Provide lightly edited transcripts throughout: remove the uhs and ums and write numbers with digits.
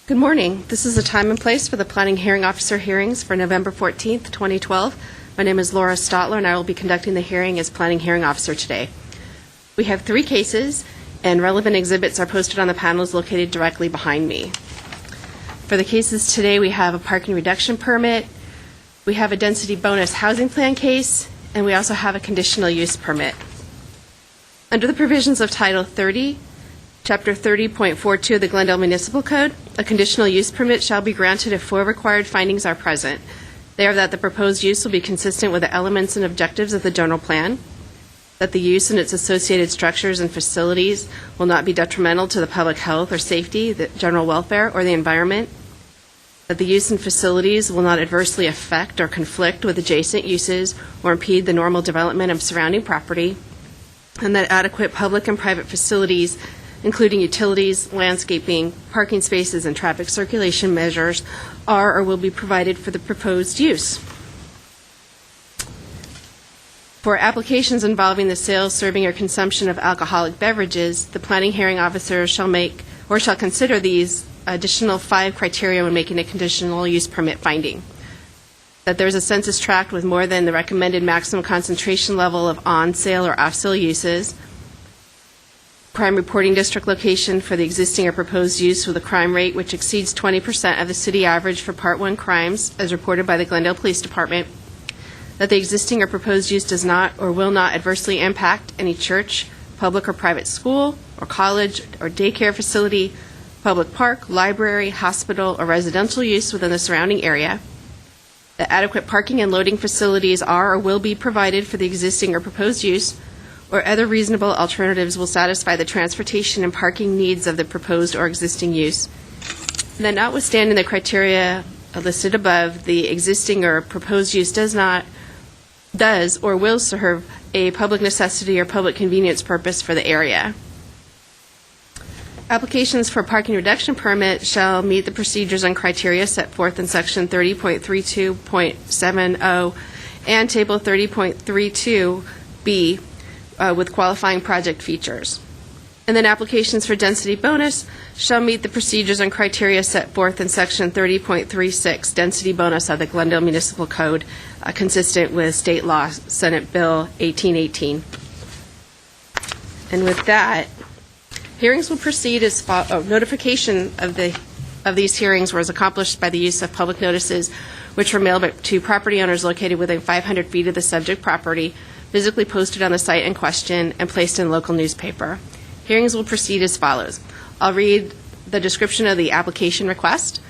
Good morning. This is the time and place for the Planning Hearing Officer hearings for November 14th, 2012. My name is Laura Stotler, and I will be conducting the hearing as Planning Hearing Officer today. We have 3 cases, and relevant exhibits are posted on the panels located directly behind me. For the cases today, we have a parking reduction permit, we have a density bonus housing plan case, and we also have a conditional use permit. Under the provisions of Title 30, Chapter 30.42 of the Glendale Municipal Code, a conditional use permit shall be granted if 4 required findings are present. They are that the proposed use will be consistent with the elements and objectives of the general plan, that the use and its associated structures and facilities will not be detrimental to the public health or safety, the general welfare, or the environment, that the use and facilities will not adversely affect or conflict with adjacent uses or impede the normal development of surrounding property, and that adequate public and private facilities, including utilities, landscaping, parking spaces, and traffic circulation measures, are or will be provided for the proposed use. For applications involving the sale, serving, or consumption of alcoholic beverages, the planning hearing officer shall make or shall consider these additional 5 criteria when making a conditional use permit finding. That there's a census tract with more than the recommended maximum concentration level of on-sale or off-sale uses, crime reporting district location for the existing or proposed use with a crime rate which exceeds 20% of the city average for Part 1 crimes as reported by the Glendale Police Department, that the existing or proposed use does not or will not adversely impact any church, public or private school, or college or daycare facility, public park, library, hospital, or residential use within the surrounding area, that adequate parking and loading facilities are or will be provided for the existing or proposed use, or other reasonable alternatives will satisfy the transportation and parking needs of the proposed or existing use. And then notwithstanding the criteria listed above, the existing or proposed use does or will serve a public necessity or public convenience purpose for the area. Applications for parking reduction permit shall meet the procedures and criteria set forth in Section 30.32.70 and Table 30.32B with qualifying project features. And then applications for density bonus shall meet the procedures and criteria set forth in Section 30.36 density bonus of the Glendale Municipal Code, consistent with State Law Senate Bill 1818. And with that, hearings will proceed as notification of these hearings was accomplished by the use of public notices, which were mailed to property owners located within 500 feet of the subject property, physically posted on the site in question, and placed in local newspaper. Hearings will proceed as follows. I'll read the description of the application request.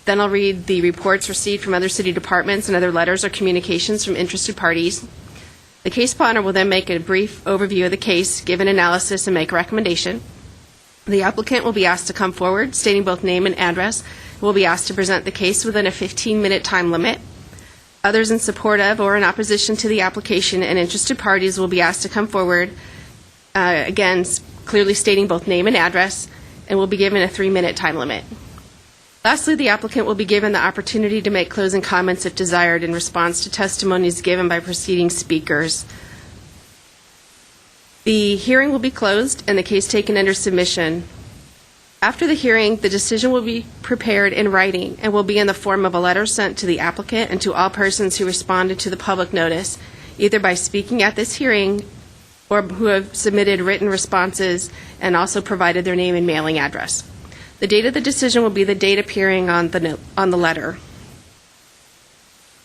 Then I'll read the reports received from other city departments and other letters or communications from interested parties. The case planner will then make a brief overview of the case, give an analysis, and make a recommendation. The applicant will be asked to come forward, stating both name and address, and will be asked to present the case within a 15-minute time limit. Others in support of or in opposition to the application and interested parties will be asked to come forward, again, clearly stating both name and address, and will be given a 3-minute time limit. Lastly, the applicant will be given the opportunity to make closing comments if desired in response to testimonies given by preceding speakers. The hearing will be closed and the case taken under submission. After the hearing, the decision will be prepared in writing and will be in the form of a letter sent to the applicant and to all persons who responded to the public notice, either by speaking at this hearing or who have submitted written responses and also provided their name and mailing address. The date of the decision will be the date appearing on the letter.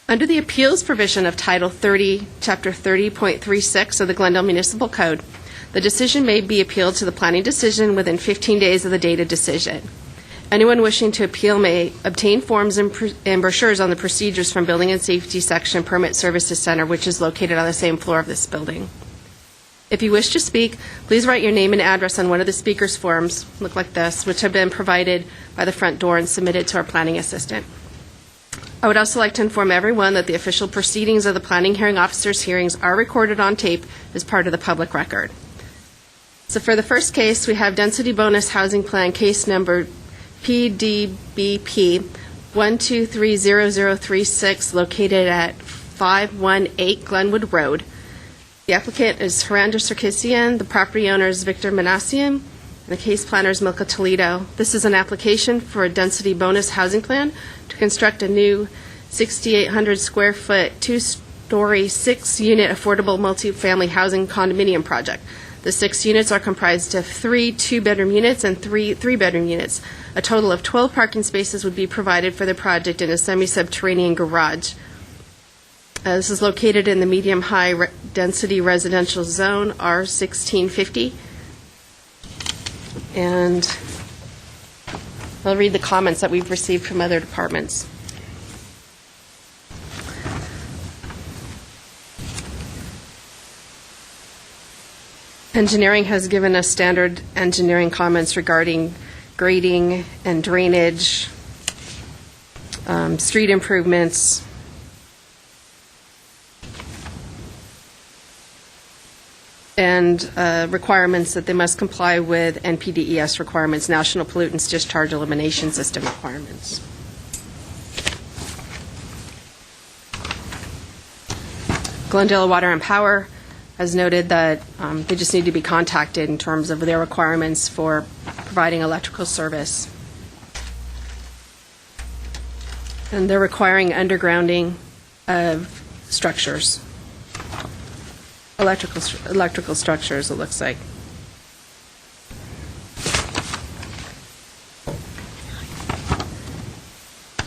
Under the appeals provision of Title 30, Chapter 30.36 of the Glendale Municipal Code, the decision may be appealed to the planning decision within 15 days of the date of decision. Anyone wishing to appeal may obtain forms and brochures on the procedures from Building and Safety Section Permit Services Center, which is located on the same floor of this building. If you wish to speak, please write your name and address on one of the speaker's forms, look like this, which have been provided by the front door and submitted to our planning assistant. I would also like to inform everyone that the official proceedings of the planning hearing officer's hearings are recorded on tape as part of the public record. So for the first case, we have density bonus housing plan case number PDBP 1230036, located at 518 Glenwood Road. The applicant is Harander Sarkisian. The property owner is Victor Manassian. The case planner is Milka Toledo. This is an application for a density bonus housing plan to construct a new 6,800 square foot, two-story, six-unit affordable multifamily housing condominium project. The 6 units are comprised of 3 two-bedroom units and 3 three-bedroom units. A total of 12 parking spaces would be provided for the project in a semi-subterranean garage. This is located in the medium-high density residential zone, R1650. And I'll read the comments that we've received from other departments. Engineering has given us standard engineering comments regarding grading and drainage, street improvements, and requirements that they must comply with NPDES requirements, National Pollutants Discharge Elimination System requirements. Glendale Water and Power has noted that they just need to be contacted in terms of their requirements for providing electrical service. And they're requiring undergrounding of structures. Electrical structures, it looks like.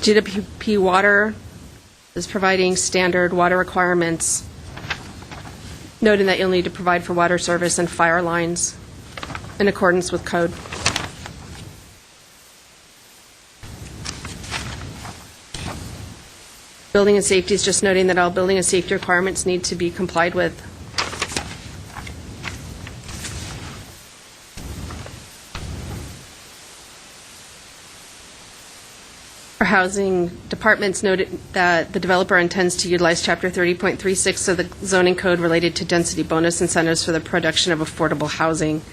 GWP Water is providing standard water requirements, noting that you'll need to provide for water service and fire lines in accordance with code. Building and Safety is just noting that all building and safety requirements need to be complied with. Our housing departments noted that the developer intends to utilize Chapter 30.36 of the zoning code related to density bonus incentives for the production of affordable housing,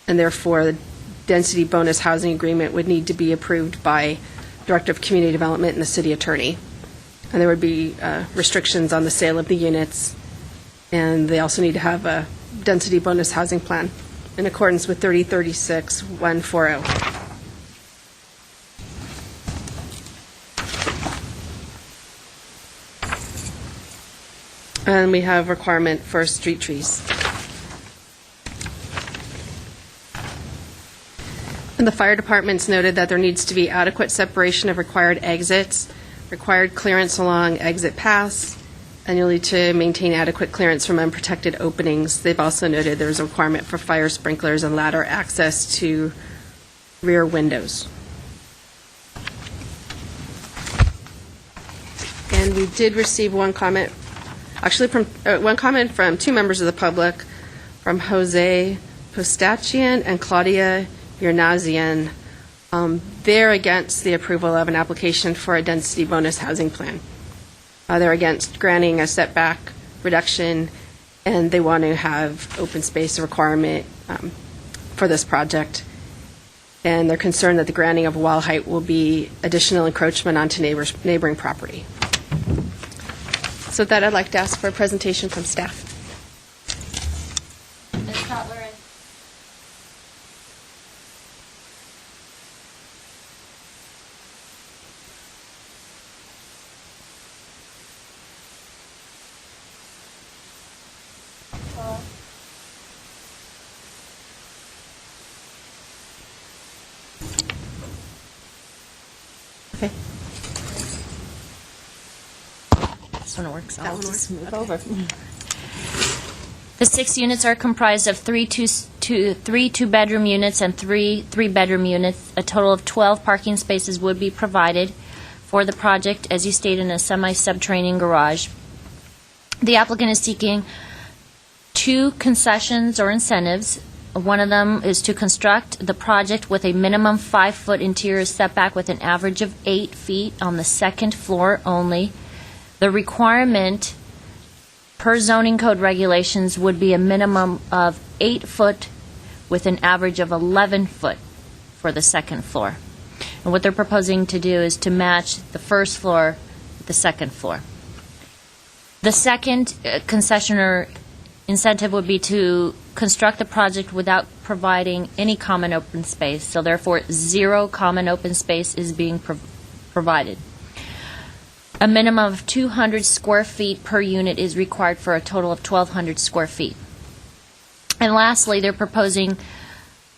and therefore the density bonus housing agreement would need to be approved by Director of Community Development and the City Attorney. And there would be restrictions on the sale of the units, and they also need to have a density bonus housing plan in accordance with 3036-140. And we have requirement for street trees. And the fire department's noted that there needs to be adequate separation of required exits, required clearance along exit paths, and you'll need to maintain adequate clearance from unprotected openings. They've also noted there's a requirement for fire sprinklers and ladder access to rear windows. And we did receive one comment from 2 members of the public, from Jose Postachian and Claudia Yernazian. They're against the approval of an application for a density bonus housing plan. They're against granting a setback reduction, and they want to have open space requirement for this project. And they're concerned that the granting of wall height will be additional encroachment onto neighboring property. So with that, I'd like to ask for a presentation from staff. Ms. Cutler. Okay. This one works. That I'll one just works. move over. The 6 units are comprised of 3 two-bedroom units and 3 three-bedroom units. A total of 12 parking spaces would be provided for the project, as you stated, in a semi-subterranean garage. The applicant is seeking 2 concessions or incentives. One of them is to construct the project with a minimum 5-foot interior setback with an average of 8 feet on the second floor only. The requirement per zoning code regulations would be a minimum of 8 foot with an average of 11 foot for the second floor. And what they're proposing to do is to match the first floor with the second floor. The second concession or incentive would be to construct the project without providing any common open space, so therefore 0 common open space is being provided. A minimum of 200 square feet per unit is required for a total of 1,200 square feet. And lastly, they're proposing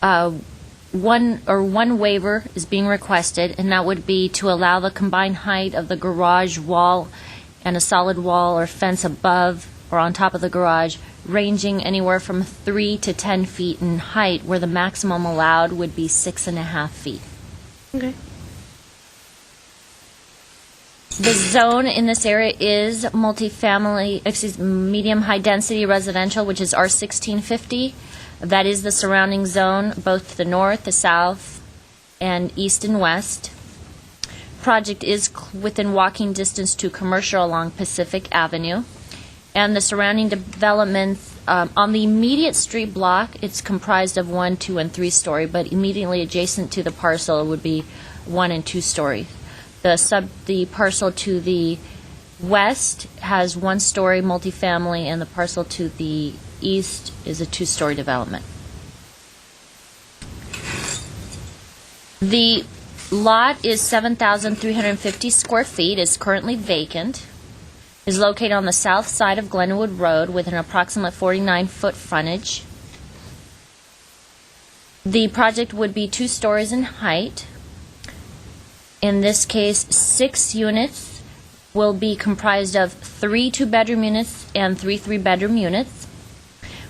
one waiver is being requested, and that would be to allow the combined height of the garage wall and a solid wall or fence above or on top of the garage, ranging anywhere from 3 to 10 feet in height, where the maximum allowed would be 6.5 feet. Okay. The zone in this area is medium high density residential, which is R1650. That is the surrounding zone, both to the north, the south, and east and west. Project is within walking distance to commercial along Pacific Avenue. And the surrounding developments, on the immediate street block, it's comprised of 1, 2, and 3-story, but immediately adjacent to the parcel would be 1 and 2-story. The parcel to the west has 1-story multifamily, and the parcel to the east is a 2-story development. The lot is 7,350 square feet, is currently vacant, is located on the south side of Glenwood Road with an approximate 49-foot frontage. The project would be 2 stories in height. In this case, 6 units will be comprised of 3 2-bedroom units and 3 3-bedroom units,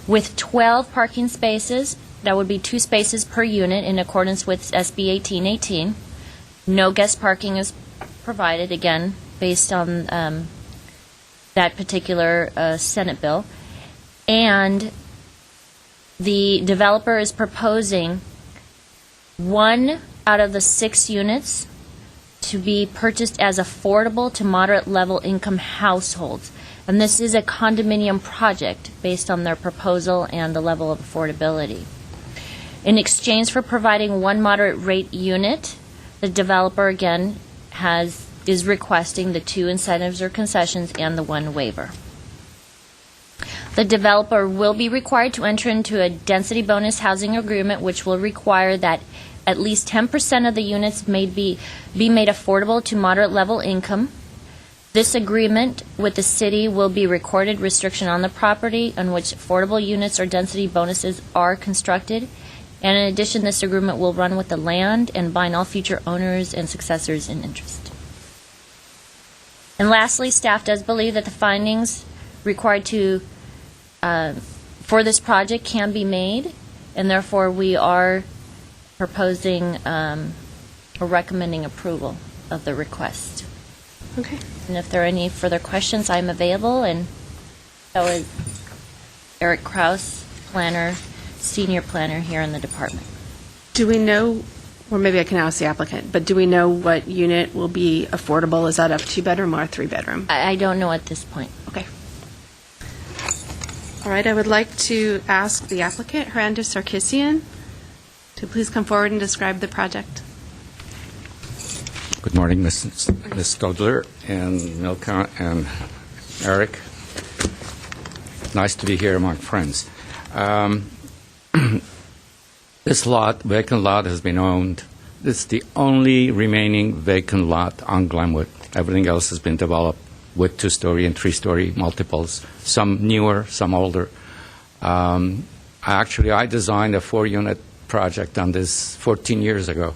with 12 parking spaces. That would be 2 spaces per unit in accordance with SB 1818. No guest parking is provided, again, based on that particular Senate bill. And the developer is proposing 1 out of the 6 units to be purchased as affordable to moderate level income households. And this is a condominium project based on their proposal and the level of affordability. In exchange for providing 1 moderate rate unit, the developer again is requesting the 2 incentives or concessions and the 1 waiver. The developer will be required to enter into a density bonus housing agreement, which will require that at least 10% of the units be made affordable to moderate level income. This agreement with the city will be recorded restriction on the property on which affordable units or density bonuses are constructed. And in addition, this agreement will run with the land and bind all future owners and successors in interest. And lastly, staff does believe that the findings required for this project can be made, and therefore we are proposing or recommending approval of the request. Okay. And if there are any further questions, I'm available. And so is Eric Kraus, planner, senior planner here in the department. Do we know, or maybe I can ask the applicant, but do we know what unit will be affordable? Is that a 2-bedroom or a 3-bedroom? I don't know at this point. Okay. All right, I would like to ask the applicant, Hernanda Sarkissian, to please come forward and describe the project. Good morning, Ms. Stodler and Milka and Eric. Nice to be here among friends. This vacant lot, has been owned. This is the only remaining vacant lot on Glenwood. Everything else has been developed with 2-story and 3-story multiples, some newer, some older. I designed a 4-unit project on this 14 years ago,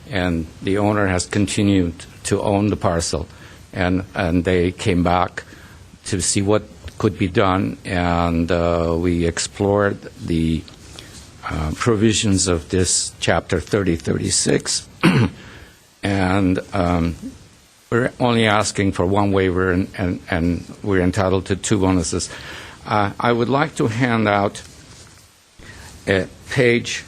and the owner has continued to own the parcel, and they came back to see what could be done, and we explored the provisions of this Chapter 3036, and we're only asking for 1 waiver, and we're entitled to 2 bonuses. I would like to hand out a page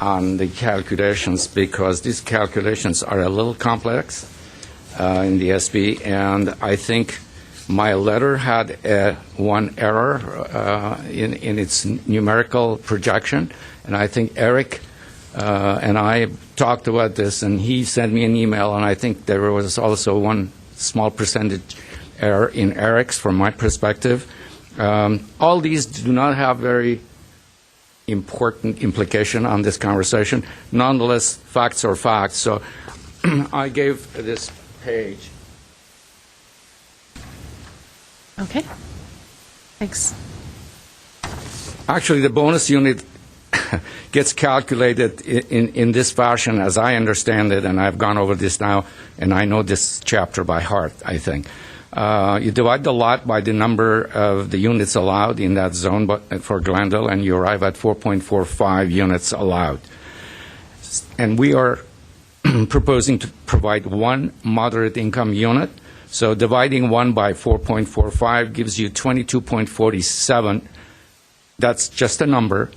on the calculations, because these calculations are a little complex in the SB, and I think my letter had 1 error in its numerical projection, and I think Eric and I talked about this, and he sent me an email, and I think there was also 1 small percentage error in Eric's from my perspective. All these do not have very important implication on this conversation. Nonetheless, facts are facts. So I gave this page. Okay. Thanks. Actually, the bonus unit gets calculated in this fashion, as I understand it, and I've gone over this now, and I know this chapter by heart, I think. You divide the lot by the number of the units allowed in that zone for Glendale, and you arrive at 4.45 units allowed. And we are proposing to provide one moderate income unit. So dividing 1 by 4.45 gives you 22.47. That's just a number.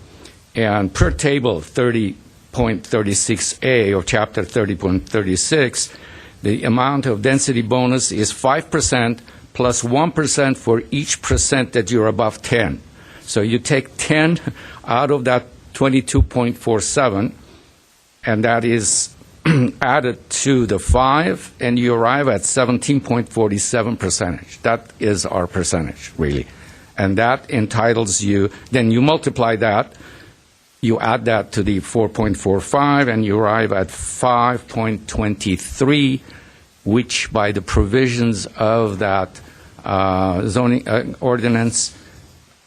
And per table 30.36A or chapter 30.36, the amount of density bonus is 5% plus 1% for each percent that you're above 10. So you take 10 out of that 22.47, and that is added to the 5, and you arrive at 17.47 percentage. That is our percentage, really. And that entitles you, then you multiply that, you add that to the 4.45, and you arrive at 5.23, which by the provisions of that zoning ordinance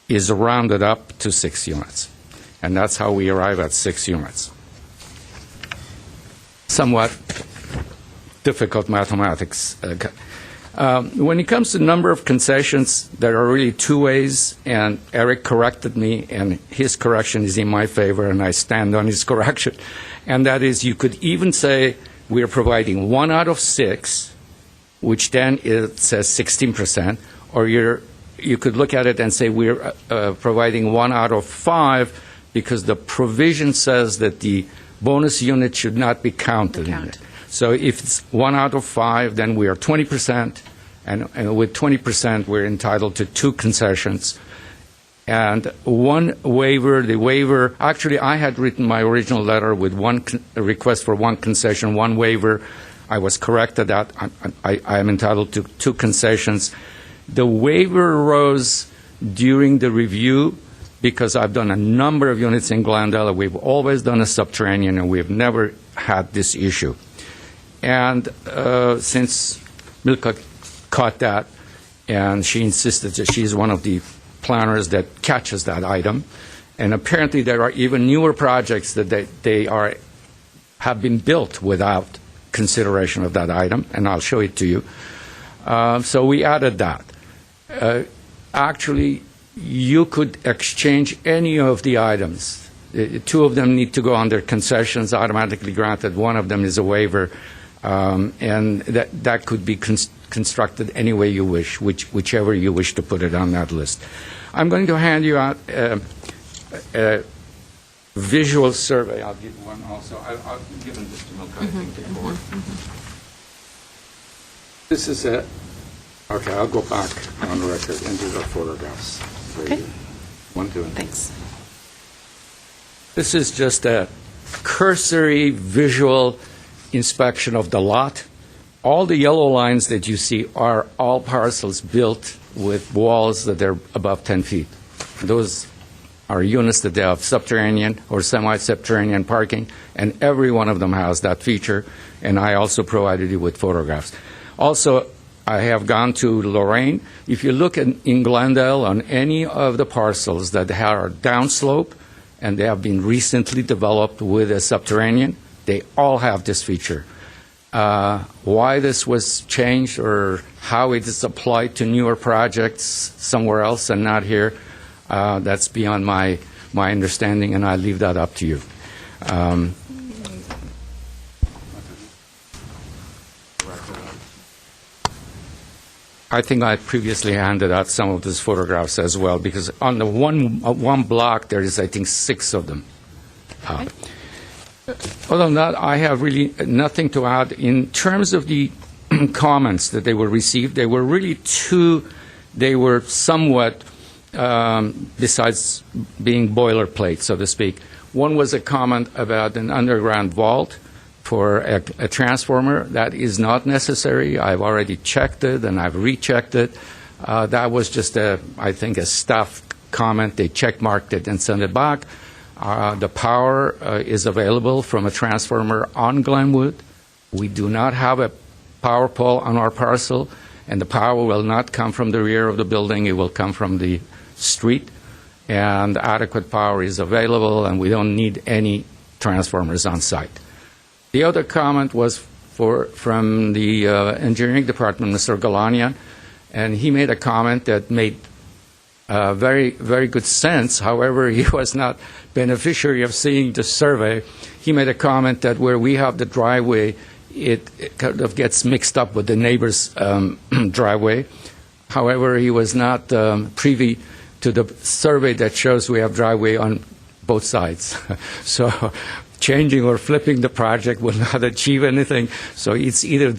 is rounded up to 6 units. And that's how we arrive at 6 units. Somewhat difficult mathematics. When it comes to number of concessions, there are really 2 ways, and Eric corrected me, and his correction is in my favor, and I stand on his correction. And that is, you could even say we are providing 1 out of 6, which then it says 16%, or you could look at it and say we're providing 1 out of 5 because the provision says that the bonus unit should not be counted in it. So if it's 1 out of 5, then we are 20%, and with 20%, we're entitled to 2 concessions. And 1 waiver, the waiver, actually, I had written my original letter with a request for 1 concession, 1 waiver. I was corrected that I am entitled to 2 concessions. The waiver arose during the review because I've done a number of units in Glendale. We've always done a subterranean, and we've never had this issue. And since Milka caught that, and she insisted that she's one of the planners that catches that item, and apparently there are even newer projects that have been built without consideration of that item, and I'll show it to you. So we added that. Actually, you could exchange any of the items. 2 of them need to go under concessions, automatically granted. 1 of them is a waiver. And that could be constructed any way you wish, whichever you wish to put it on that list. I'm going to hand you out a visual survey. I'll give one also. I'll give this to Milka, I think, before. This is it. Okay, I'll go back on the record, and these are photographs. Okay. 1, 2, and 3. Thanks. This is just a cursory visual inspection of the lot. All the yellow lines that you see are all parcels built with walls that are above 10 feet. Those are units that they have subterranean or semi-subterranean parking, and every one of them has that feature, and I also provided you with photographs. Also, I have gone to Lorraine. If you look in Glendale on any of the parcels that are downslope and they have been recently developed with a subterranean, they all have this feature. Why this was changed or how it is applied to newer projects somewhere else and not here, that's beyond my understanding, and I leave that up to you. I think I previously handed out some of these photographs as well, because on the one block there is, I think, 6 of them. Okay. Other than that, I have really nothing to add. In terms of the comments that they were received, they were really 2. They were somewhat, besides being boilerplate, so to speak. One was a comment about an underground vault for a transformer. That is not necessary. I've already checked it, and I've rechecked it. That was just, I think, a staff comment. They check-marked it and sent it back. The power is available from a transformer on Glenwood. We do not have a power pole on our parcel, and the power will not come from the rear of the building. It will come from the street, and adequate power is available, and we don't need any transformers on site. The other comment was from the engineering department, Mr. Galanian, and he made a comment that made very, very good sense. However, he was not beneficiary of seeing the survey. He made a comment that where we have the driveway, it kind of gets mixed up with the neighbor's driveway. However, he was not privy to the survey that shows we have driveway on both sides. So changing or flipping the project will not achieve anything. So it's either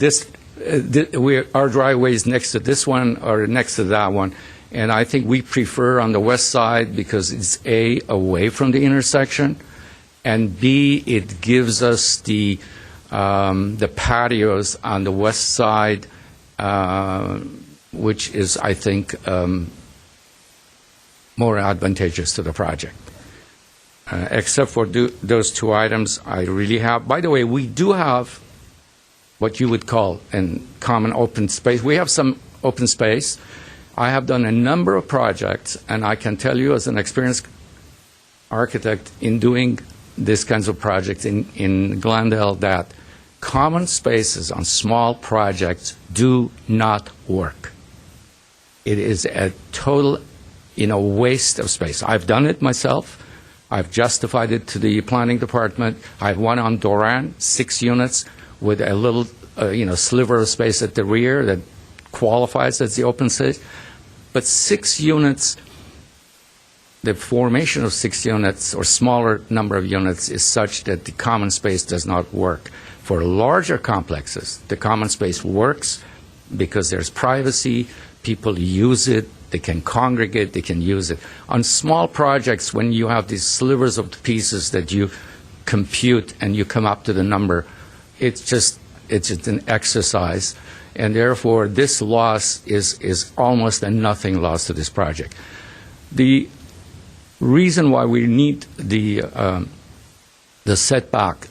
our driveway is next to this one or next to that one. And I think we prefer on the west side because it's A, away from the intersection, and B, it gives us the patios on the west side, which is, I think, more advantageous to the project. Except for those two items, I really have. By the way, we do have what you would call a common open space. We have some open space. I have done a number of projects, and I can tell you as an experienced architect in doing these kinds of projects in Glendale that common spaces on small projects do not work. It is a total, waste of space. I've done it myself. I've justified it to the planning department. I have one on Doran, 6 units with a little, sliver of space at the rear that qualifies as the open space. But 6 units, the formation of 6 units or smaller number of units is such that the common space does not work. For larger complexes, the common space works because there's privacy, people use it, they can congregate, they can use it. On small projects, when you have these slivers of the pieces that you compute and you come up to the number, it's just an exercise. And therefore, this loss is almost a nothing loss to this project. The reason why we need the setback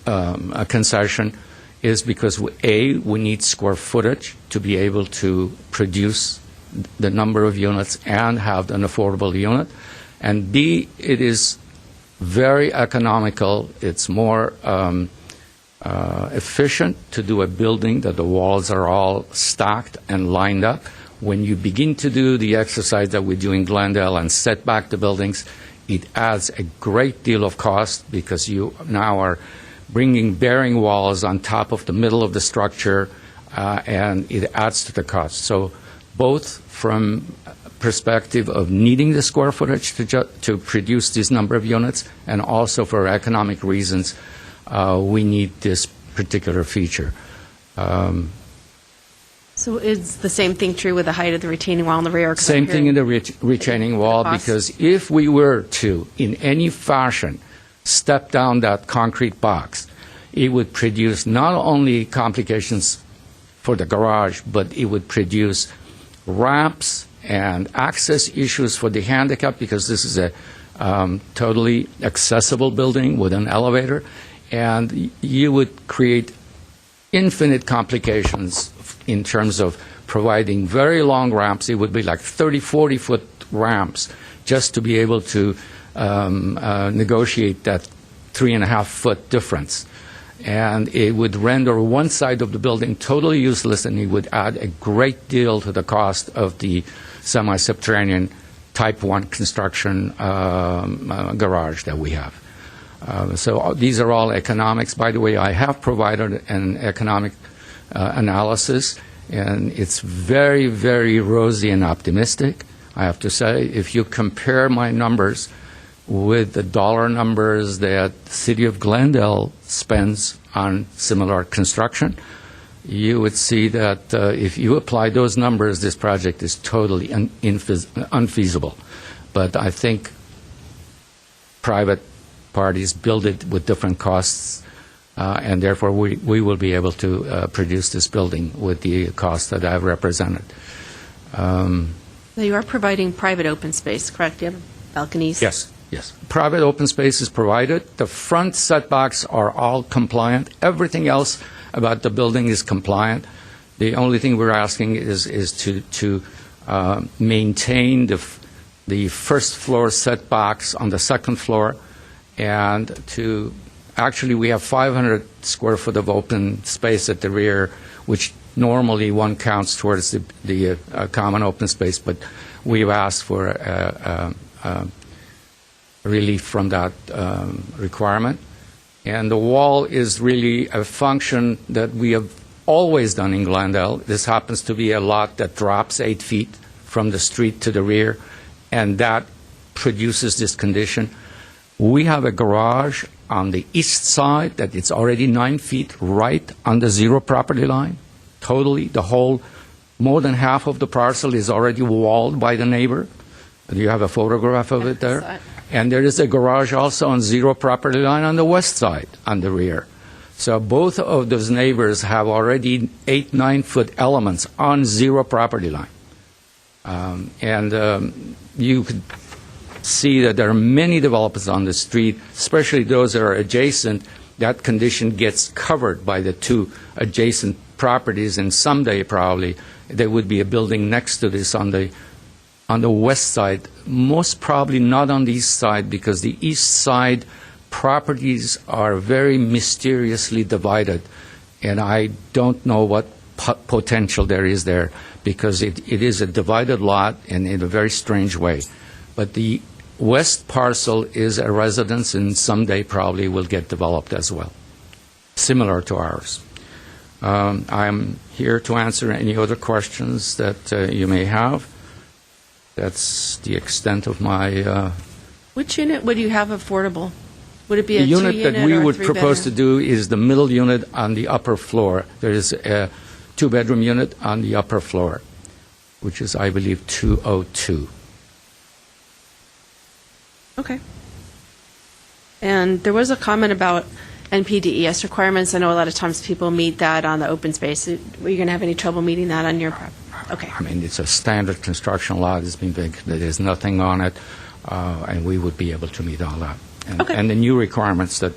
concession is because, A, we need square footage to be able to produce the number of units and have an affordable unit. And B, it is very economical. It's more efficient to do a building that the walls are all stacked and lined up. When you begin to do the exercise that we do in Glendale and set back the buildings, it adds a great deal of cost because you now are bringing bearing walls on top of the middle of the structure, and it adds to the cost. So both from perspective of needing the square footage to produce this number of units, and also for economic reasons, we need this particular feature. So is the same thing true with the height of the retaining wall in the rear? Same thing in the retaining wall, because if we were to, in any fashion, step down that concrete box, it would produce not only complications for the garage, but it would produce ramps and access issues for the handicap, because this is a totally accessible building with an elevator, and you would create infinite complications in terms of providing very long ramps. It would be like 30, 40-foot ramps just to be able to negotiate that 3.5-foot difference. And it would render one side of the building totally useless, and it would add a great deal to the cost of the semi-subterranean Type 1 construction garage that we have. So these are all economics. By the way, I have provided an economic analysis, and it's very, very rosy and optimistic, I have to say. If you compare my numbers with the dollar numbers that the city of Glendale spends on similar construction, you would see that if you apply those numbers, this project is totally unfeasible. But I think private parties build it with different costs, and therefore we will be able to produce this building with the cost that I've represented. So you are providing private open space, correct? You have balconies? Yes. Yes. Private open space is provided. The front setbacks are all compliant. Everything else about the building is compliant. The only thing we're asking is to maintain the first floor setbacks on the second floor, and actually we have 500 square foot of open space at the rear, which normally one counts towards the common open space, but we've asked for relief from that requirement. And the wall is really a function that we have always done in Glendale. This happens to be a lot that drops 8 feet from the street to the rear, and that produces this condition. We have a garage on the east side that it's already 9 feet right on the zero property line. Totally, the whole, more than half of the parcel is already walled by the neighbor. Do you have a photograph of it there? And there is a garage also on zero property line on the west side, on the rear. So both of those neighbors have already 8-9 foot elements on zero property line. You could see that there are many developers on the street, especially those that are adjacent. That condition gets covered by the 2 adjacent properties, and someday probably there would be a building next to this on the west side, most probably not on the east side, because the east side properties are very mysteriously divided, and I don't know what potential there is there, because it is a divided lot and in a very strange way. But the west parcel is a residence, and someday probably will get developed as well, similar to ours. I'm here to answer any other questions that you may have. That's the extent of my... Which unit would you have affordable? Would it be a The unit two-unit that we or a would propose to three-bedroom? do is the middle unit on the upper floor. There is a 2-bedroom unit on the upper floor, which is, I believe, 202. Okay. And there was a comment about NPDES requirements. I know a lot of times people meet that on the open space. Were you going to have any trouble meeting that on your property? Okay. I mean, it's a standard construction lot. It's been big. There's nothing on it, and we would be able to meet all that. And, Okay. and the new requirements that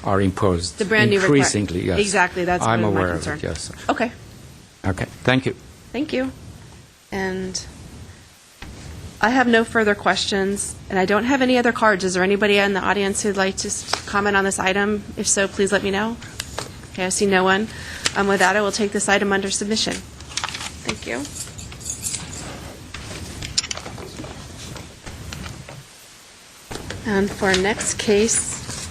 are imposed The brand new increasingly, yes. Exactly. That's I'm one of my aware concerns. of it, yes. Okay. Okay, thank you. Thank you. And I have no further questions, and I don't have any other cards. Is there anybody in the audience who'd like to comment on this item? If so, please let me know. Okay, I see no one. With that, I will take this item under submission. Thank you. And for our next case,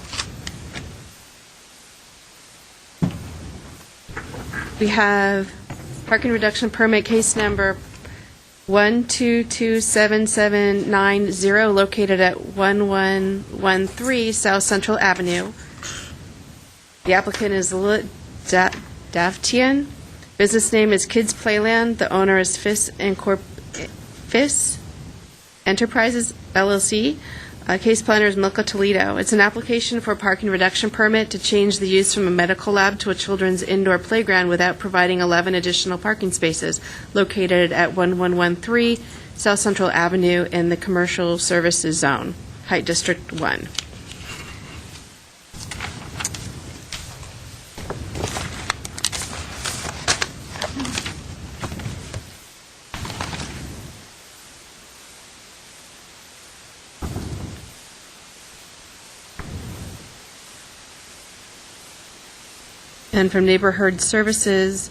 we have parking reduction permit case number 1227790, located at 1113 South Central Avenue. The applicant is Lilit Davtian. Business name is Kids Playland. The owner is FIS Enterprises, LLC. Case planner is Milka Toledo. It's an application for a parking reduction permit to change the use from a medical lab to a children's indoor playground without providing 11 additional parking spaces, located at 1113 South Central Avenue in the Commercial Services Zone, Height District 1. And from Neighborhood Services,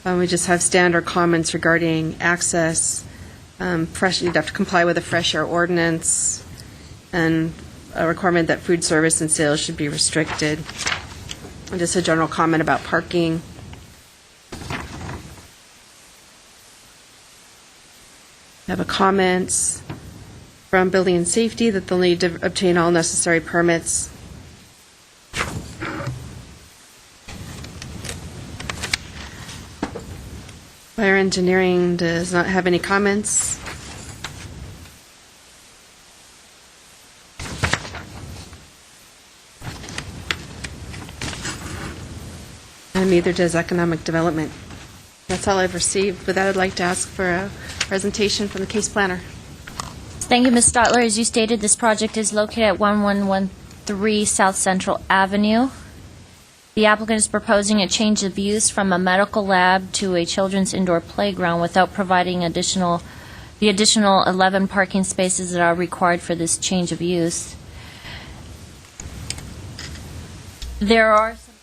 we just have standard comments regarding access. You'd have to comply with the fresh air ordinance, and a requirement that food service and sales should be restricted. And just a general comment about parking. I have a comments from Building and Safety that they'll need to obtain all necessary permits. Fire engineering does not have any comments. And neither does economic development. That's all I've received. With that, I'd like to ask for a presentation from the case planner. Thank you, Ms. Stotler. As you stated, this project is located at 1113 South Central Avenue. The applicant is proposing a change of use from a medical lab to a children's indoor playground without providing the additional 11 parking spaces that are required for this change of use. There are some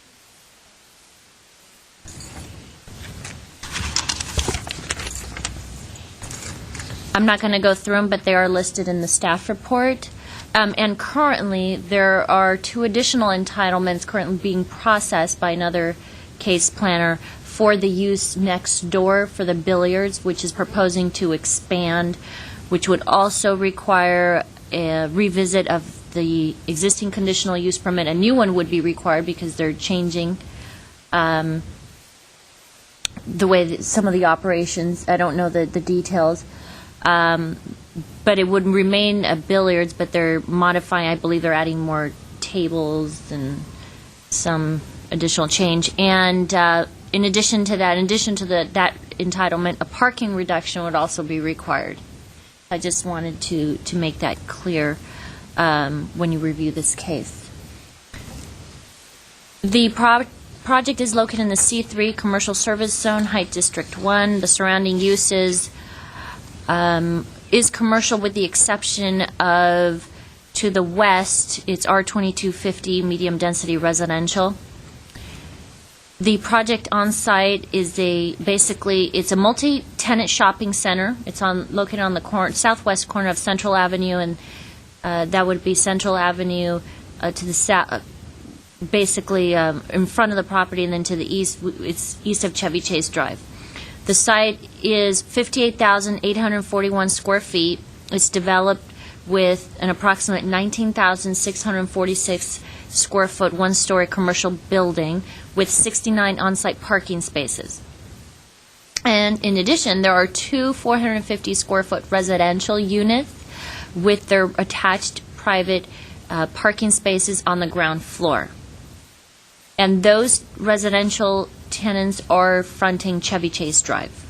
I'm not going to go through them, but they are listed in the staff report. And currently, there are 2 additional entitlements currently being processed by another case planner for the use next door for the billiards, which is proposing to expand, which would also require a revisit of the existing conditional use permit. A new one would be required because they're changing the way that some of the operations. I don't know the details. But it would remain a billiards, but they're modifying, I believe they're adding more tables and some additional change. And in addition to that entitlement, a parking reduction would also be required. I just wanted to make that clear when you review this case. The project is located in the C3 Commercial Service Zone, Height District 1. The surrounding uses is commercial with the exception of, to the west, it's R2250 medium density residential. The project on site is it's a multi-tenant shopping center. It's located on the southwest corner of Central Avenue, and that would be Central Avenue to the south, basically in front of the property, and then to the east, it's east of Chevy Chase Drive. The site is 58,841 square feet. It's developed with an approximate 19,646 square foot, one-story commercial building with 69 on-site parking spaces. And in addition, there are 2 450 square foot residential units with their attached private parking spaces on the ground floor. And those residential tenants are fronting Chevy Chase Drive.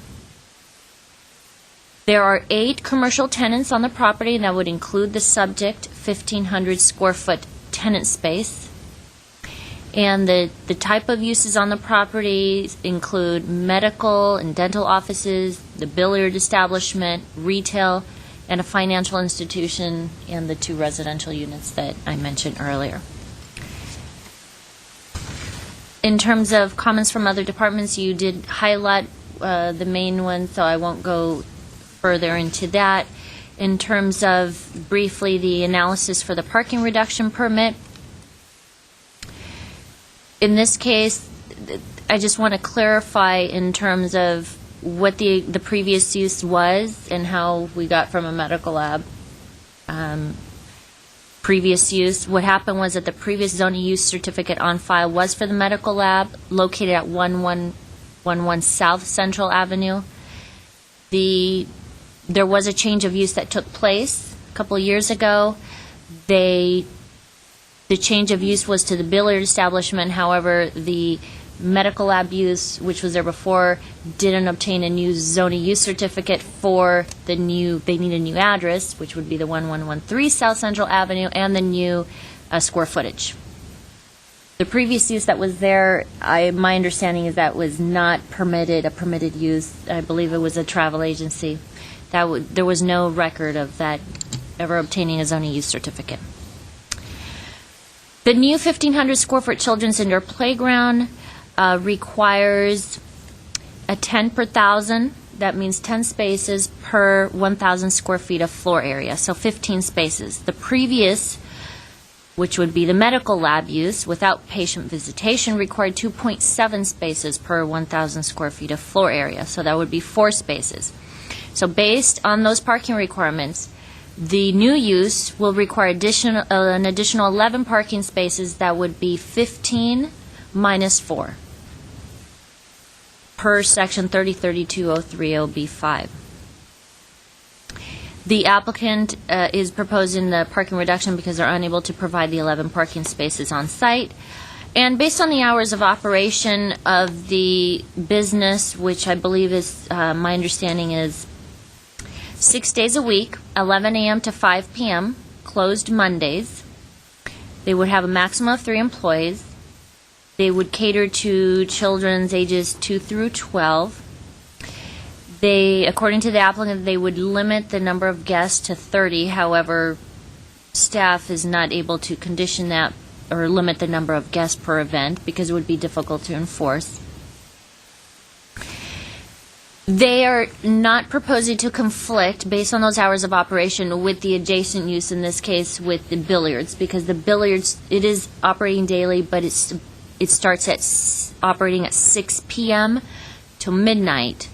There are 8 commercial tenants on the property, and that would include the subject 1,500 square foot tenant space. And the type of uses on the property include medical and dental offices, the billiard establishment, retail, and a financial institution, and the 2 residential units that I mentioned earlier. In terms of comments from other departments, you did highlight the main one, so I won't go further into that. In terms of briefly the analysis for the parking reduction permit, in this case, I just want to clarify in terms of what the previous use was and how we got from a medical lab. Previous use, what happened was that the previous zoning use certificate on file was for the medical lab located at 1111 South Central Avenue. There was a change of use that took place a couple of years ago. The change of use was to the billiard establishment. However, the medical lab use, which was there before, didn't obtain a new zoning use certificate for they need a new address, which would be the 1113 South Central Avenue, and the new square footage. The previous use that was there, my understanding is that was not a permitted use. I believe it was a travel agency. There was no record of that ever obtaining a zoning use certificate. The new 1,500 square foot children's indoor playground requires a 10 per thousand. That means 10 spaces per 1,000 square feet of floor area, so 15 spaces. The previous, which would be the medical lab use without patient visitation, required 2.7 spaces per 1,000 square feet of floor area, so that would be 4 spaces. So based on those parking requirements, the new use will require an additional 11 parking spaces. That would be 15 minus 4 per section 3032.030B5. The applicant is proposing the parking reduction because they're unable to provide the 11 parking spaces on site. And based on the hours of operation of the business, which I believe is, my understanding is 6 days a week, 11 a.m. to 5 p.m., closed Mondays. They would have a maximum of 3 employees. They would cater to children's ages 2 through 12. According to the applicant, they would limit the number of guests to 30. However, staff is not able to condition that or limit the number of guests per event because it would be difficult to enforce. They are not proposing to conflict, based on those hours of operation, with the adjacent use, in this case with the billiards, because the billiards, it is operating daily, but it starts at operating at 6 p.m. till midnight.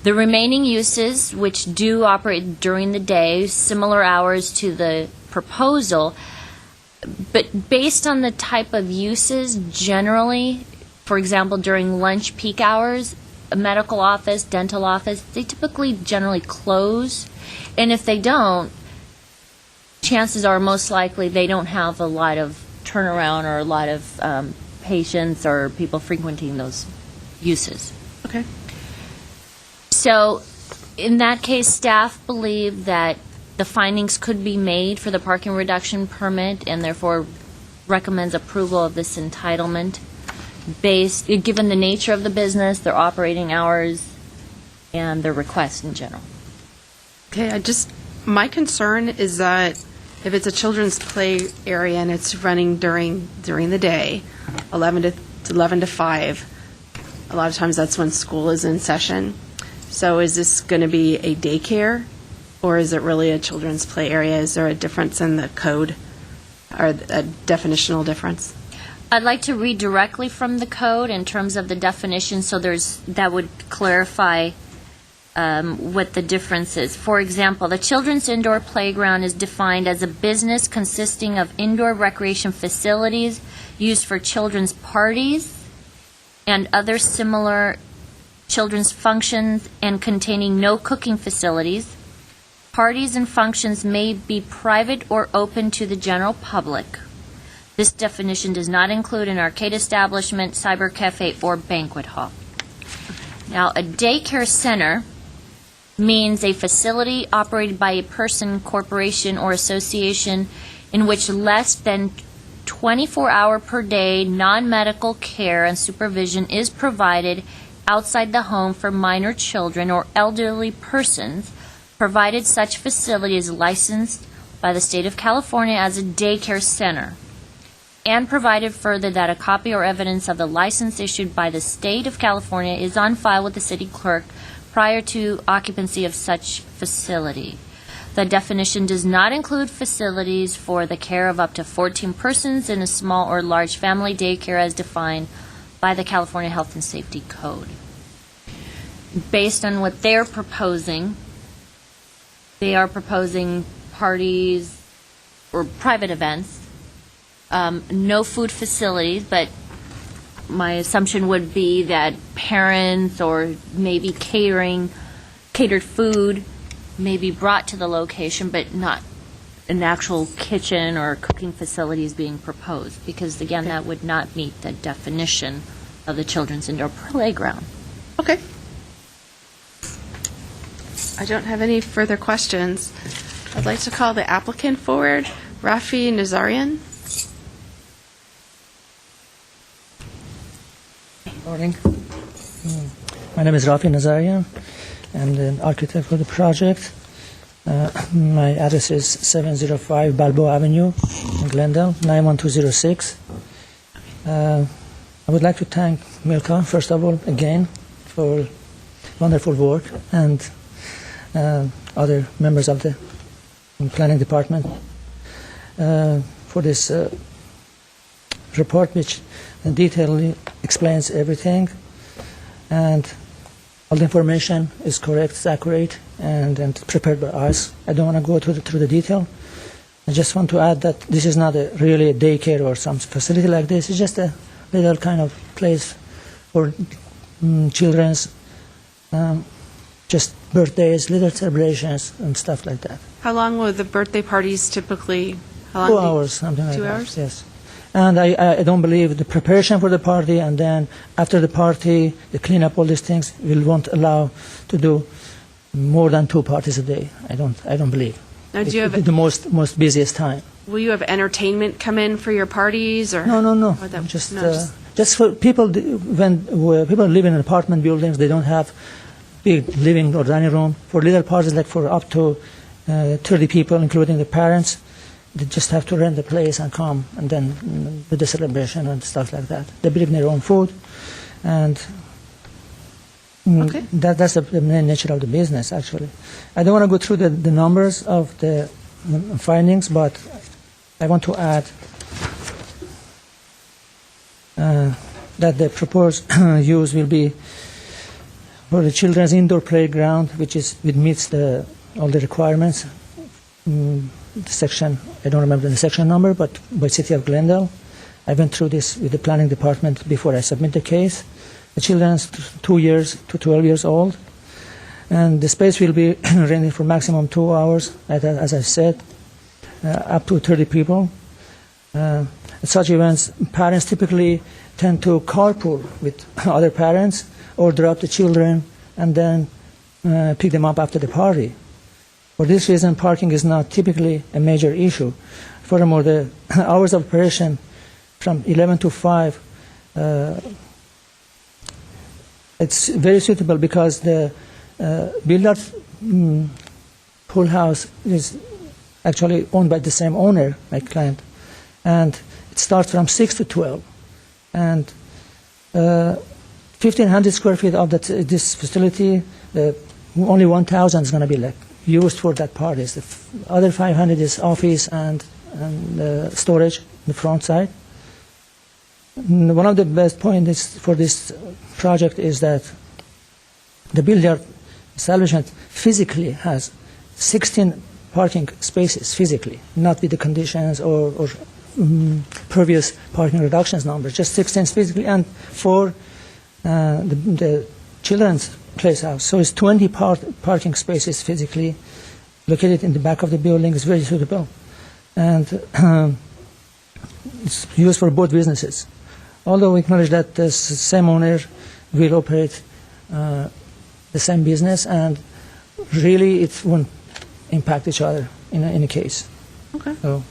The remaining uses, which do operate during the day, similar hours to the proposal, but based on the type of uses, generally, for example, during lunch peak hours, a medical office, dental office, they typically generally close. And if they don't, chances are most likely they don't have a lot of turnaround or a lot of patients or people frequenting those uses. Okay. So in that case, staff believe that the findings could be made for the parking reduction permit and therefore recommends approval of this entitlement given the nature of the business, their operating hours, and their request in general. Okay, my concern is that if it's a children's play area and it's running during the day, 11 to 5, a lot of times that's when school is in session. So is this going to be a daycare, or is it really a children's play area? Is there a difference in the code, or a definitional difference? I'd like to read directly from the code in terms of the definition, so that would clarify what the difference is. For example, the children's indoor playground is defined as a business consisting of indoor recreation facilities used for children's parties and other similar children's functions and containing no cooking facilities. Parties and functions may be private or open to the general public. This definition does not include an arcade establishment, cyber cafe, or banquet hall. Now, a daycare center means a facility operated by a person, corporation, or association in which less than 24-hour per day non-medical care and supervision is provided outside the home for minor children or elderly persons, provided such facility is licensed by the state of California as a daycare center, and provided further that a copy or evidence of the license issued by the state of California is on file with the city clerk prior to occupancy of such facility. The definition does not include facilities for the care of up to 14 persons in a small or large family daycare as defined by the California Health and Safety Code. Based on what they're proposing, they are proposing parties or private events, no food facilities, but my assumption would be that parents or maybe catered food may be brought to the location, but not an actual kitchen or cooking facility is being proposed, because again, that would not meet the definition of the children's indoor playground. Okay. I don't have any further questions. I'd like to call the applicant forward, Rafi Nazarian. Morning. My name is Rafi Nazarian. I'm the architect for the project. My address is 705 Balboa Avenue in Glendale, 91206. I would like to thank Milka, first of all, again, for wonderful work, and other members of the planning department for this report, which detailedly explains everything, and all the information is correct, it's accurate, and prepared by us. I don't want to go through the detail. I just want to add that this is not really a daycare or some facility like this. It's just a little kind of place for children's just birthdays, little celebrations, and stuff like that. How long will the birthday parties typically? 2 hours, something like that. 2 hours? Yes. And I don't believe the preparation for the party, and then after the party, the cleanup, all these things, we won't allow to do more than 2 parties a day. I don't believe. Now, do you have, It's the most busiest time. will you have entertainment come in for your parties, or? No. Or that- Just no, just- just for people where people live in apartment buildings, they don't have big living or dining room. For little parties, like for up to 30 people, including the parents, they just have to rent the place and come, and then do the celebration and stuff like that. They bring their own food, and Okay. that's the main nature of the business, actually. I don't want to go through the numbers of the findings, but I want to add that the proposed use will be for the children's indoor playground, which meets all the requirements. The section, I don't remember the section number, but by City of Glendale. I went through this with the planning department before I submit the case. The children's 2 years to 12 years old, and the space will be rented for maximum 2 hours, as I said, up to 30 people. At such events, parents typically tend to carpool with other parents or drop the children and then pick them up after the party. For this reason, parking is not typically a major issue. Furthermore, the hours of operation from 11 to 5, it's very suitable because the billiard pool house is actually owned by the same owner, my client, and it starts from 6 to 12. And 1,500 square feet of this facility, only 1,000 is going to be used for that parties. The other 500 is office and storage on the front side. One of the best points for this project is that the billiard establishment physically has 16 parking spaces physically, not with the conditions or previous parking reductions numbers, just 16 physically, and for the children's playhouse. So it's 20 parking spaces physically located in the back of the building. It's very suitable, and it's used for both businesses. Although we acknowledge that the same owner will operate the same business, and really it won't impact each other in a case. Okay. So,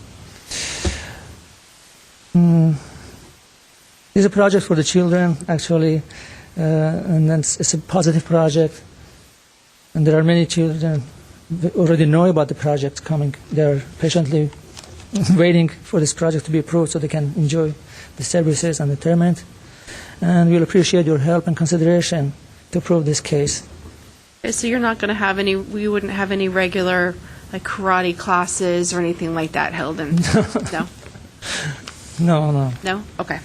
it's a project for the children, actually, and then it's a positive project. And there are many children that already know about the project coming. They're patiently waiting for this project to be approved so they can enjoy the services and the entertainment. And we'll appreciate your help and consideration to approve this case. So you're not going to have any, we wouldn't have any regular, like, karate classes or anything like that held in? No? No. No? Okay.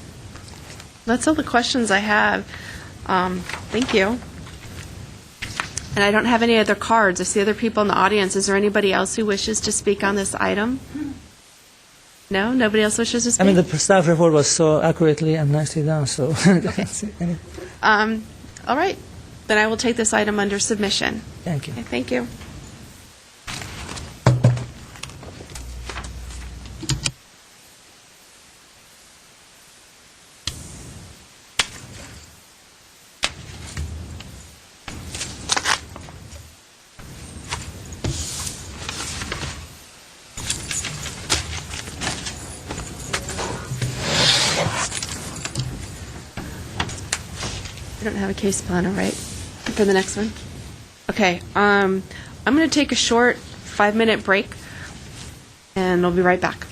That's all the questions I have. Thank you. And I don't have any other cards. I see other people in the audience. Is there anybody else who wishes to speak on this item? No? Nobody else wishes to speak? I mean, the staff report was so accurately and nicely done, so I can't see any. All right. Then I will take this item under submission. Thank you. Okay, thank you. I don't have a case planner, right, for the next one? Okay, I'm going to take a short 5-minute break, and I'll be right back.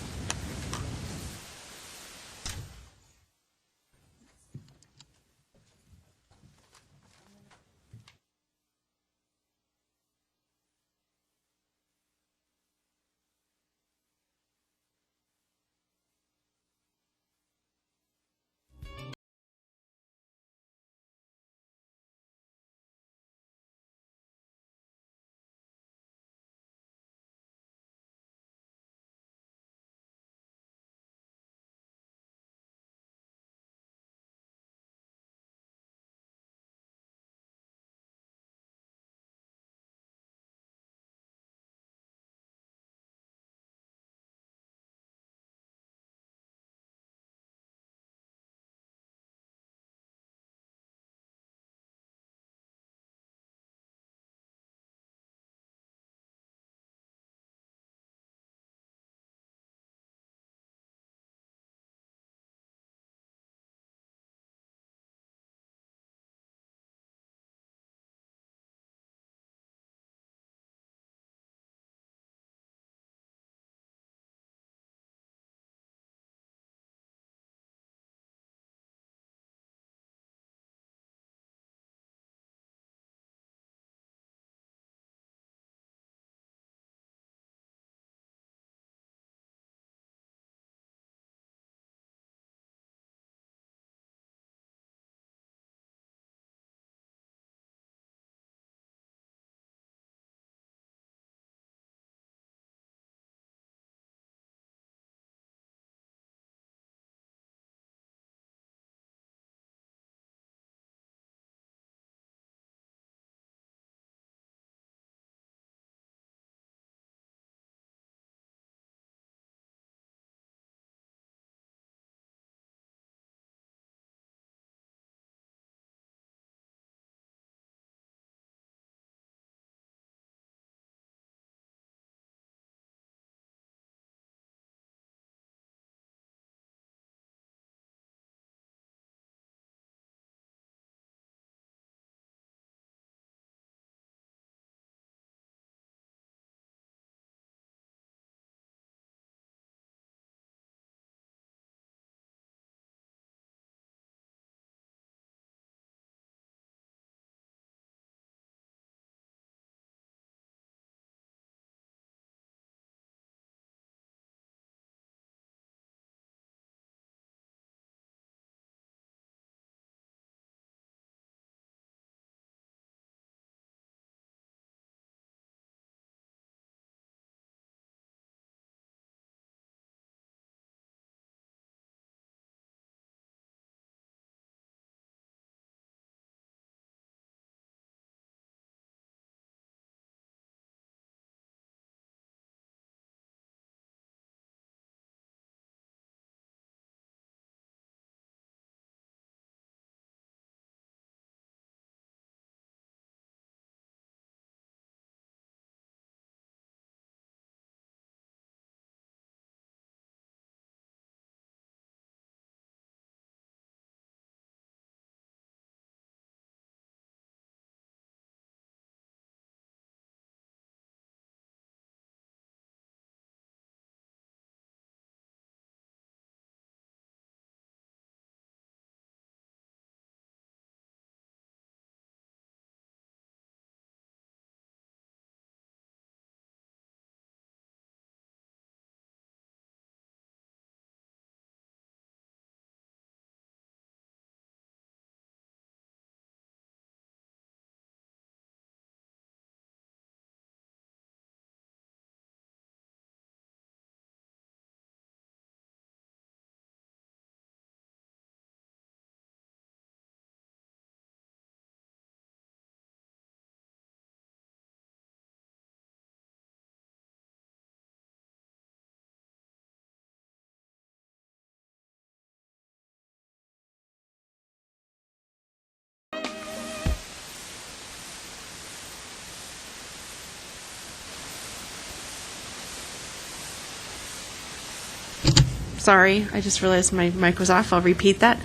Sorry, I just realized my mic was off. I'll repeat that.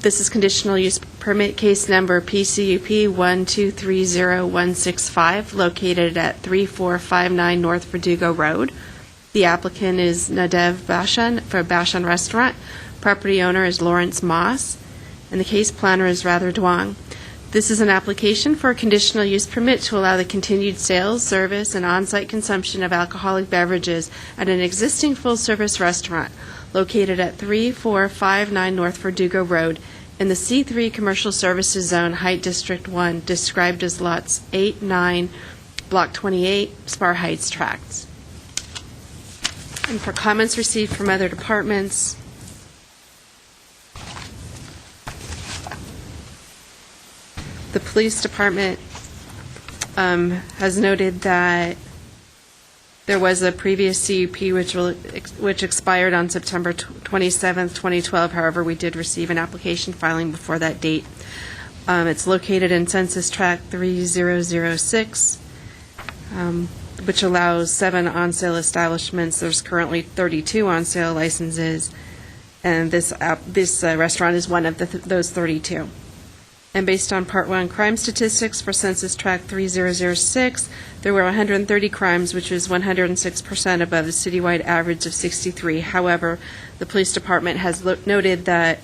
This is conditional use permit case number PCUP 1230165, located at 3459 North Verdugo Road. The applicant is Nadev Bashan for Bashan Restaurant. Property owner is Lawrence Moss, and the case planner is Rather Duong. This is an application for a conditional use permit to allow the continued sales, service, and on-site consumption of alcoholic beverages at an existing full-service restaurant located at 3459 North Verdugo Road in the C3 Commercial Services Zone, Height District 1, described as lots 8, 9, Block 28, Spar Heights tracts. And for comments received from other departments, the police department has noted that there was a previous CUP which expired on September 27th, 2012. However, we did receive an application filing before that date. It's located in Census Tract 3006, which allows 7 on-sale establishments. There's currently 32 on-sale licenses, and this restaurant is one of those 32. And based on Part 1 crime statistics for Census Tract 3006, there were 130 crimes, which is 106% above the citywide average of 63. However, the police department has noted that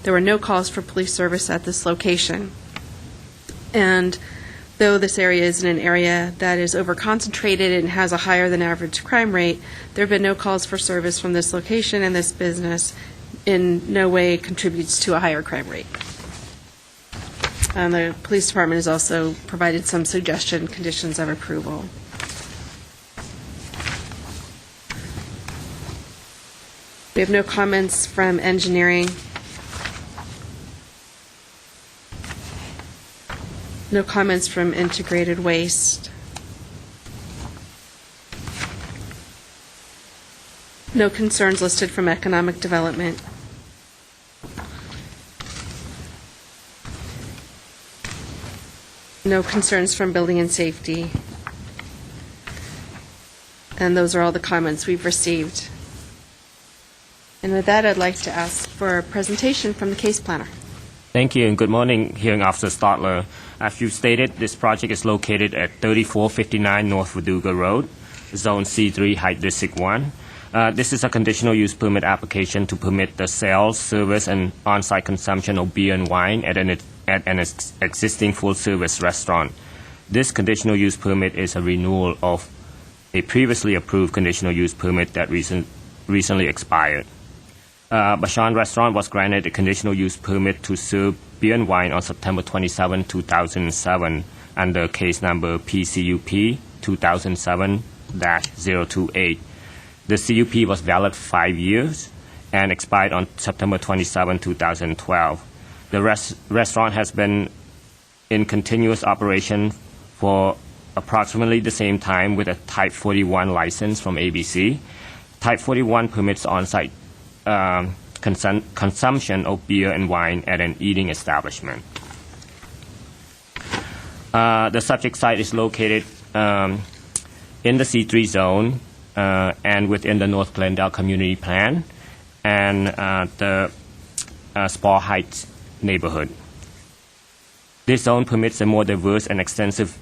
there were no calls for police service at this location. And though this area is in an area that is overconcentrated and has a higher than average crime rate, there have been no calls for service from this location, and this business in no way contributes to a higher crime rate. The police department has also provided some suggestion conditions of approval. We have no comments from engineering. No comments from integrated waste. No concerns listed from economic development. No concerns from building and safety. And those are all the comments we've received. And with that, I'd like to ask for a presentation from the case planner. Thank you, and good morning, Hearing Officer Stadler. As you stated, this project is located at 3459 North Verdugo Road, Zone C3, Height District 1. This is a conditional use permit application to permit the sales, service, and on-site consumption of beer and wine at an existing full-service restaurant. This conditional use permit is a renewal of a previously approved conditional use permit that recently expired. Bashan Restaurant was granted a conditional use permit to serve beer and wine on September 27, 2007 under case number PCUP 2007-028. The CUP was valid 5 years and expired on September 27, 2012. The restaurant has been in continuous operation for approximately the same time with a Type 41 license from ABC. Type 41 permits on-site consumption of beer and wine at an eating establishment. The subject site is located in the C3 zone and within the North Glendale Community Plan and the Spar Heights neighborhood. This zone permits a more diverse and extensive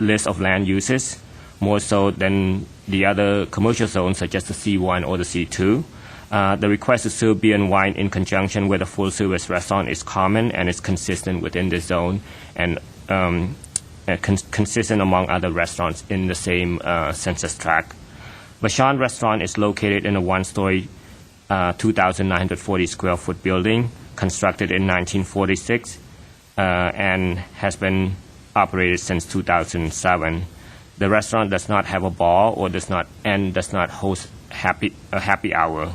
list of land uses, more so than the other commercial zones such as the C1 or the C2. The request to serve beer and wine in conjunction with a full-service restaurant is common and is consistent within the zone and consistent among other restaurants in the same census tract. Bashan Restaurant is located in a one-story, 2,940 square foot building constructed in 1946 and has been operated since 2007. The restaurant does not have a bar or does not host a happy hour.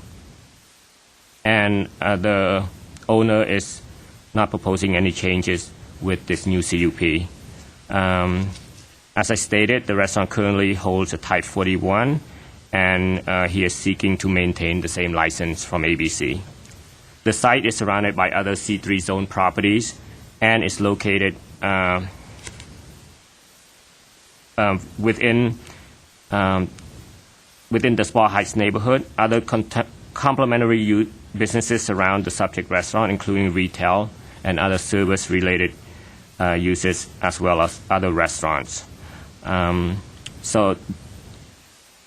And the owner is not proposing any changes with this new CUP. As I stated, the restaurant currently holds a Type 41, and he is seeking to maintain the same license from ABC. The site is surrounded by other C3 zone properties and is located within the Spar Heights neighborhood. Other Complementary businesses surround the subject restaurant, including retail and other service-related uses, as well as other restaurants. So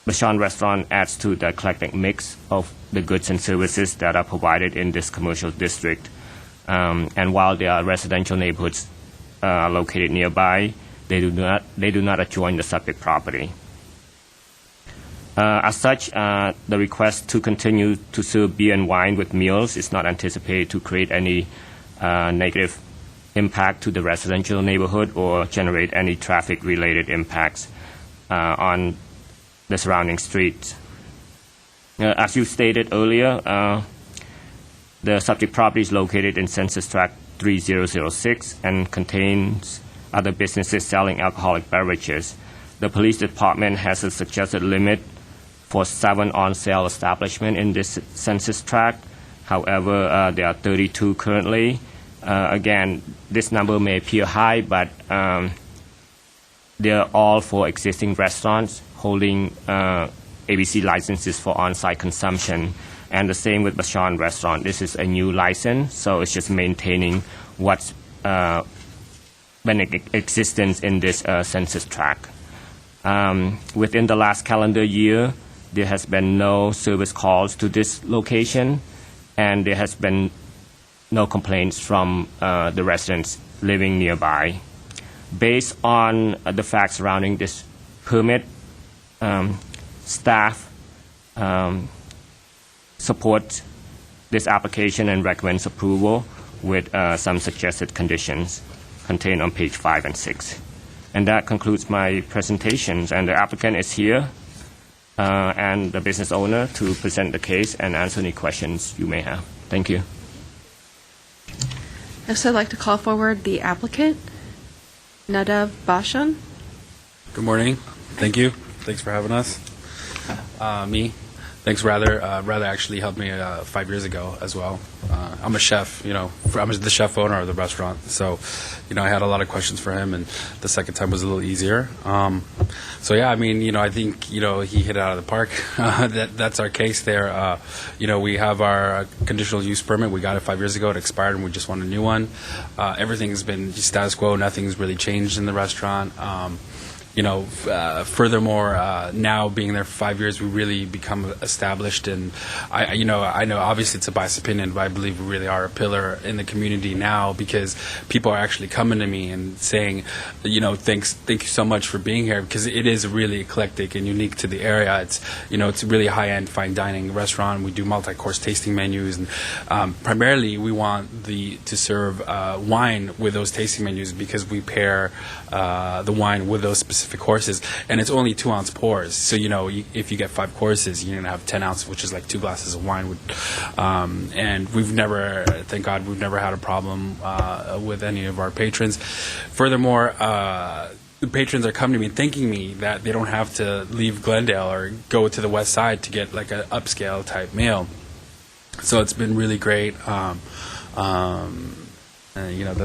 Bashan Restaurant adds to the eclectic mix of the goods and services that are provided in this commercial district. And while there are residential neighborhoods located nearby, they do not adjoin the subject property. As such, the request to continue to serve beer and wine with meals is not anticipated to create any negative impact to the residential neighborhood or generate any traffic-related impacts on the surrounding streets. As you stated earlier, the subject property is located in Census Tract 3006 and contains other businesses selling alcoholic beverages. The police department has a suggested limit for 7 on-sale establishments in this census tract. However, there are 32 currently. Again, this number may appear high, but they're all for existing restaurants holding ABC licenses for on-site consumption. And the same with Bashan Restaurant. This is a new license, so it's just maintaining what's been in existence in this census tract. Within the last calendar year, there has been no service calls to this location, and there has been no complaints from the residents living nearby. Based on the facts surrounding this permit, staff support this application and recommends approval with some suggested conditions contained on page 5 and 6. And that concludes my presentations. And the applicant is here and the business owner to present the case and answer any questions you may have. Thank you. Next, I'd like to call forward the applicant, Nadav Bashan. Good morning. Thank you. Thanks for having us. Thanks, Rather actually helped me 5 years ago as well. I'm a chef, I'm the chef owner of the restaurant. So, I had a lot of questions for him, and the second time was a little easier. I think, he hit it out of the park. That's our case there. We have our conditional use permit. We got it 5 years ago. It expired, and we just want a new one. Everything's been status quo. Nothing's really changed in the restaurant. Furthermore, now being there for 5 years, we really become established, and I know obviously it's a biased opinion, but I believe we really are a pillar in the community now because people are actually coming to me and saying, thank you so much for being here, because it is really eclectic and unique to the area. It's it's a really high-end fine dining restaurant. We do multi-course tasting menus, and primarily we want to serve wine with those tasting menus because we pair the wine with those specific courses, and it's only 2-ounce pours. So if you get 5 courses, you're gonna have 10 ounces, which is like 2 glasses of wine. And thank God, we've never had a problem with any of our patrons. Furthermore, the patrons are coming to me thanking me that they don't have to leave Glendale or go to the west side to get like an upscale type meal. So it's been really great. That's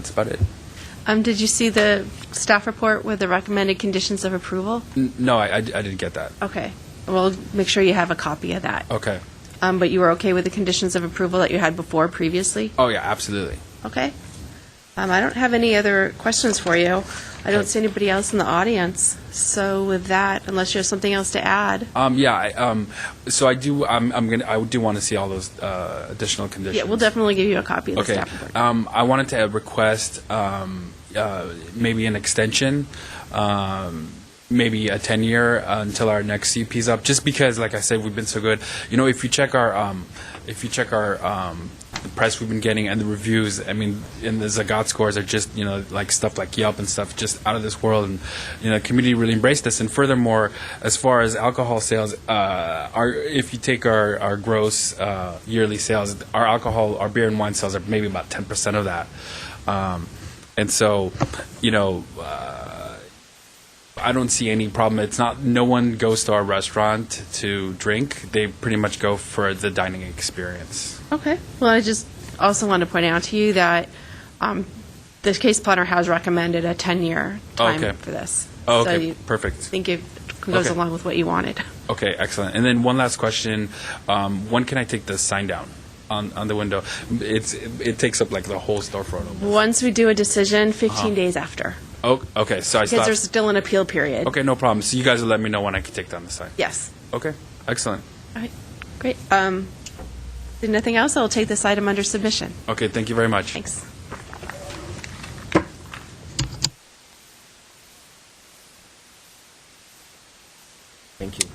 about it. Did you see the staff report with the recommended conditions of approval? No, I didn't get that. Okay. We'll make sure you have a copy of that. Okay. But you were okay with the conditions of approval that you had before previously? Oh, yeah, absolutely. Okay. I don't have any other questions for you. I don't see anybody else in the audience. So with that, unless you have something else to add. So I do. I do want to see all those additional conditions. Yeah, we'll definitely give you a copy of the staff report. I wanted to request maybe an extension, maybe a 10-year until our next CP is up. Just because, like I said, we've been so good. If you check our the press we've been getting and the reviews, and the Zagat scores are just, like stuff like Yelp and stuff, just out of this world. And, the community really embraced us. And furthermore, as far as alcohol sales, if you take our gross yearly sales, our beer and wine sales are maybe about 10% of that. And so, I don't see any problem. No one goes to our restaurant to drink. They pretty much go for the dining experience. Okay. Well, I just also want to point out to you that the case planner has recommended a 10-year time for this. Oh, okay. So Perfect. I think it goes along with what you wanted. Okay, excellent. And then one last question: when can I take the sign down on the window? It takes up like the whole storefront. Almost. Once we do a decision, 15 days after, Oh, okay. So I because stopped. there's still an appeal period. Okay, no problem. So you guys will let me know when I can take down the sign. Yes. Okay, excellent. All right, great. If nothing else, I'll take this item under submission. Okay, thank you very much. Thanks. Thank you.